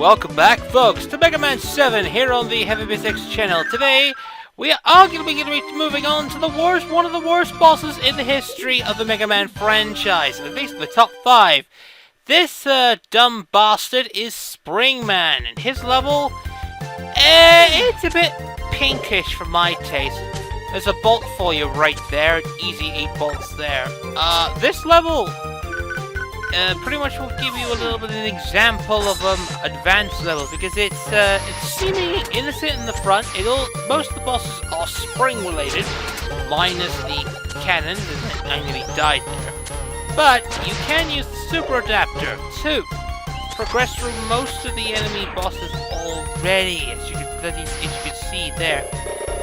Welcome back, folks, to Mega Man 7 here on the Heavy Physics channel. Today, we are arguably going to be moving on to one of the worst bosses in the history of the Mega Man franchise, at least the top 5. This dumb bastard is Springman, and his level, it's a bit pinkish for my taste. There's a bolt for you right there, easy 8 bolts there. This level pretty much will give you a little bit of an example of advanced level, because it's seemingly innocent in the front. Most of the bosses are spring related, minus the cannons, and I nearly died there. But you can use the super adapter to progress through most of the enemy bosses already, as you can see there.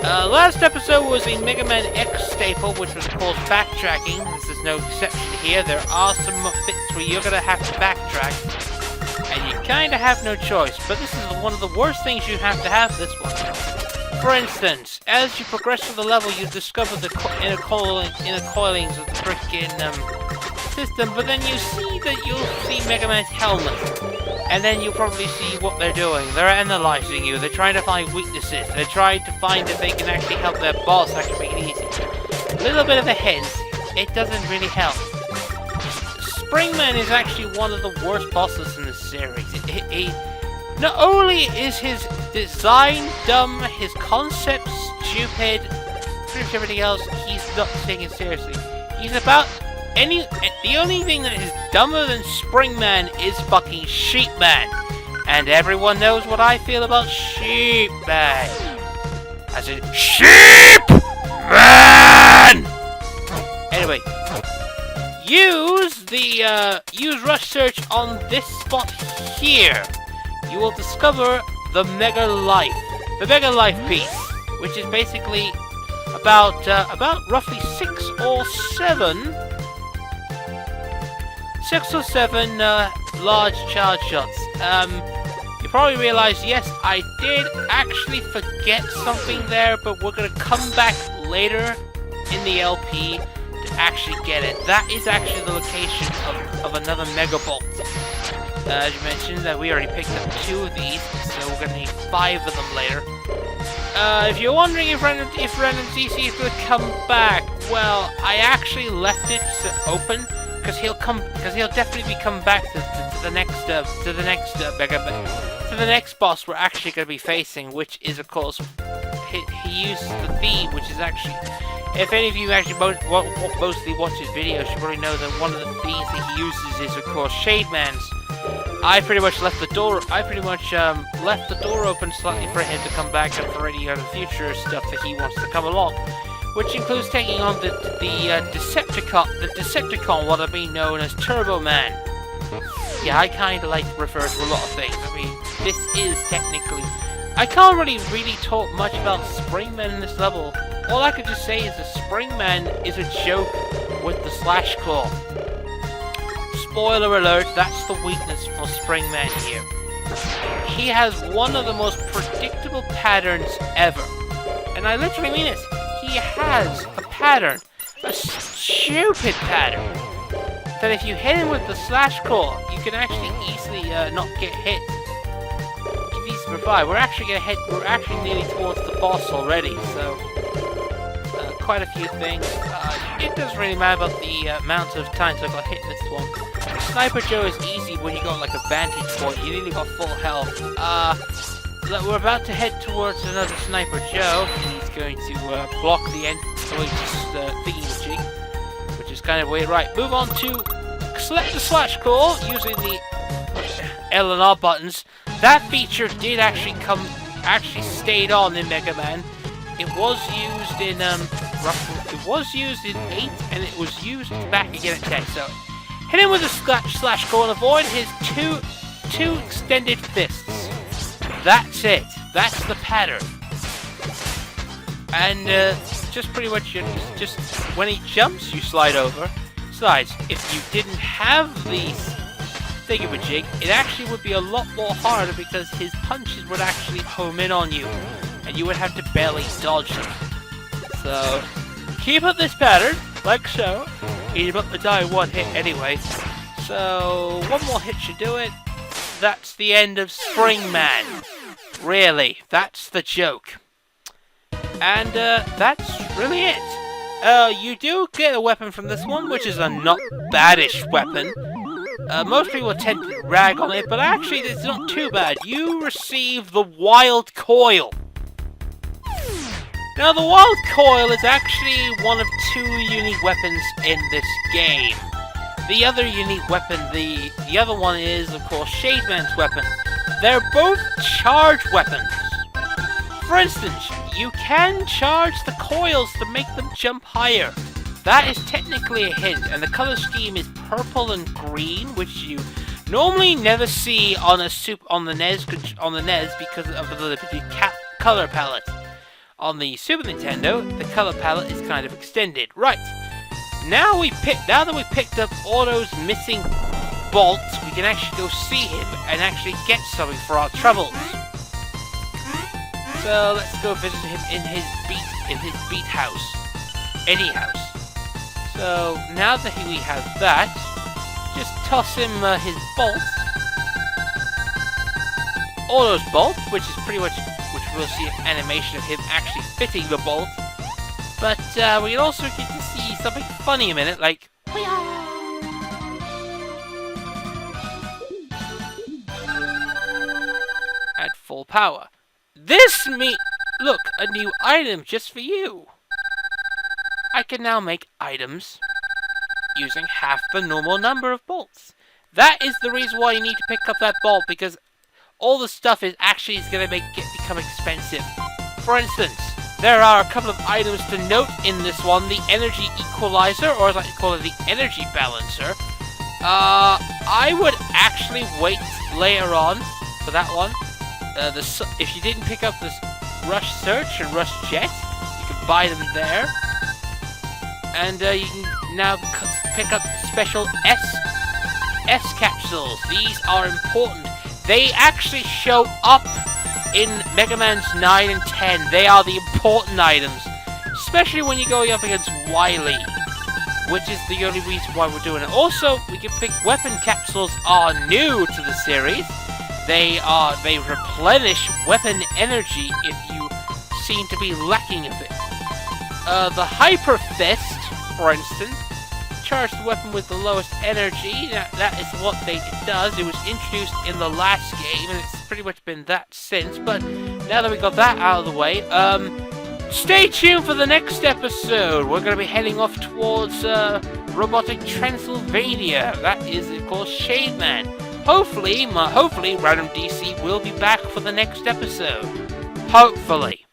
Last episode was a Mega Man X staple, which was called backtracking. This is no exception here. There are some bits where you're going to have to backtrack, and you kind of have no choice. But this is one of the worst things you have to have this one. For instance, as you progress through the level, you discover the inner coilings of the frickin' system, but then you'll see Mega Man's helmet. And then you'll probably see what they're doing. They're analyzing you. They're trying to find weaknesses. They're trying to find if they can actually help their boss actually make it easy. A little bit of a hint. It doesn't really help. Springman is actually one of the worst bosses in the series. Not only is his design dumb, his concept stupid, pretty much everything else, he's not taken seriously. He's about the only thing that is dumber than Springman is fucking Sheepman. And everyone knows what I feel about Sheepman. As in, Sheepman! Anyway, use Rush Search on this spot here. You will discover the Mega Life. The Mega Life piece, which is basically about roughly 6 or 7 large charge shots. You probably realize, yes, I did actually forget something there, but we're gonna come back later in the LP to actually get it. That is actually the location of another Mega Bolt. As you mentioned, that we already picked up 2 of these, so we're gonna need 5 of them later. If you're wondering if RandomDCE is gonna come back, well, I actually left it open. Because he'll definitely come back to the next boss we're actually going to be facing, which is, of course, he used the theme, which is actually, if any of you actually mostly watch his videos, you probably know that one of the themes that he uses is, of course, Shademan's. I pretty much left the door open slightly for him to come back and for any other future stuff that he wants to come along. Which includes taking on the Decepticon, what I've been known as Turbo Man. Yeah, I kind of like to refer to a lot of things. I mean, this is technically... I can't really talk much about Springman in this level. All I could just say is that Springman is a joke with the Slash Claw. Spoiler alert, that's the weakness for Springman here. He has one of the most predictable patterns ever. And I literally mean it. He has a pattern, a stupid pattern, that if you hit him with the Slash Claw, you can actually easily not get hit. Easy to revive. We're actually nearly towards the boss already, so quite a few things. It doesn't really matter about the amount of times I got hit in this one. Sniper Joe is easy when you got like a vantage point. You nearly got full health. We're about to head towards another Sniper Joe. He's going to block the thingy-majig, which is kind of weird. Right, move on to select the Slash Claw using the L and R buttons. That feature did actually stayed on in Mega Man. It was used in 8, and it was used back again at 10. So hit him with the Slash Claw and avoid his two extended fists. That's it. That's the pattern. And just pretty much, just when he jumps, you slide over. Besides, if you didn't have these thingamajig, it actually would be a lot more harder because his punches would actually home in on you, and you would have to barely dodge them. So keep up this pattern, like so. He's about to die 1 hit anyway. So one more hit should do it. that's the end of Springman. Really, that's the joke. And that's really it. You do get a weapon from this one, which is a not baddish weapon. Most people tend to rag on it, but actually it's not too bad. You receive the Wild Coil. Now, the Wild Coil is actually one of two unique weapons in this game. The other unique weapon, the other one is, of course, Shademan's weapon. They're both charge weapons. For instance, you can charge the coils to make them jump higher. That is technically a hint, and the color scheme is purple and green, which you normally never see on the NES because of the color palette. On the Super Nintendo, the color palette is kind of extended. Right. Now that we picked up Auto's missing bolt, we can actually go see him and actually get something for our troubles. So let's go visit him in his beat house. Any house. So now that we have that, just toss him his bolt. Auto's bolt, which we'll see an animation of him actually fitting the bolt. But we also get to see something funny a minute, like at full power. Look, a new item just for you. I can now make items using half the normal number of bolts. That is the reason why you need to pick up that bolt, because all the stuff is going to become expensive. For instance, there are a couple of items to note in this one. The energy equalizer, or as I like to call it, the energy balancer. I would actually wait later on for that one. If you didn't pick up this Rush Search and Rush Jet, you can buy them there. And you can now pick up special S capsules. These are important. They actually show up in Mega Man's 9 and 10. They are the important items. Especially when you're going up against Wily, which is the only reason why we're doing it. Also, we can pick weapon capsules are new to the series. They replenish weapon energy if you seem to be lacking a bit. The Hyper Fist, for instance, charge the weapon with the lowest energy. That is what it does. It was introduced in the last game, and it's pretty much been that since. But now that we got that out of the way, stay tuned for the next episode. We're going to be heading off towards Robotic Transylvania. That is, of course, Shademan. Hopefully, RandomDCE will be back for the next episode. Hopefully.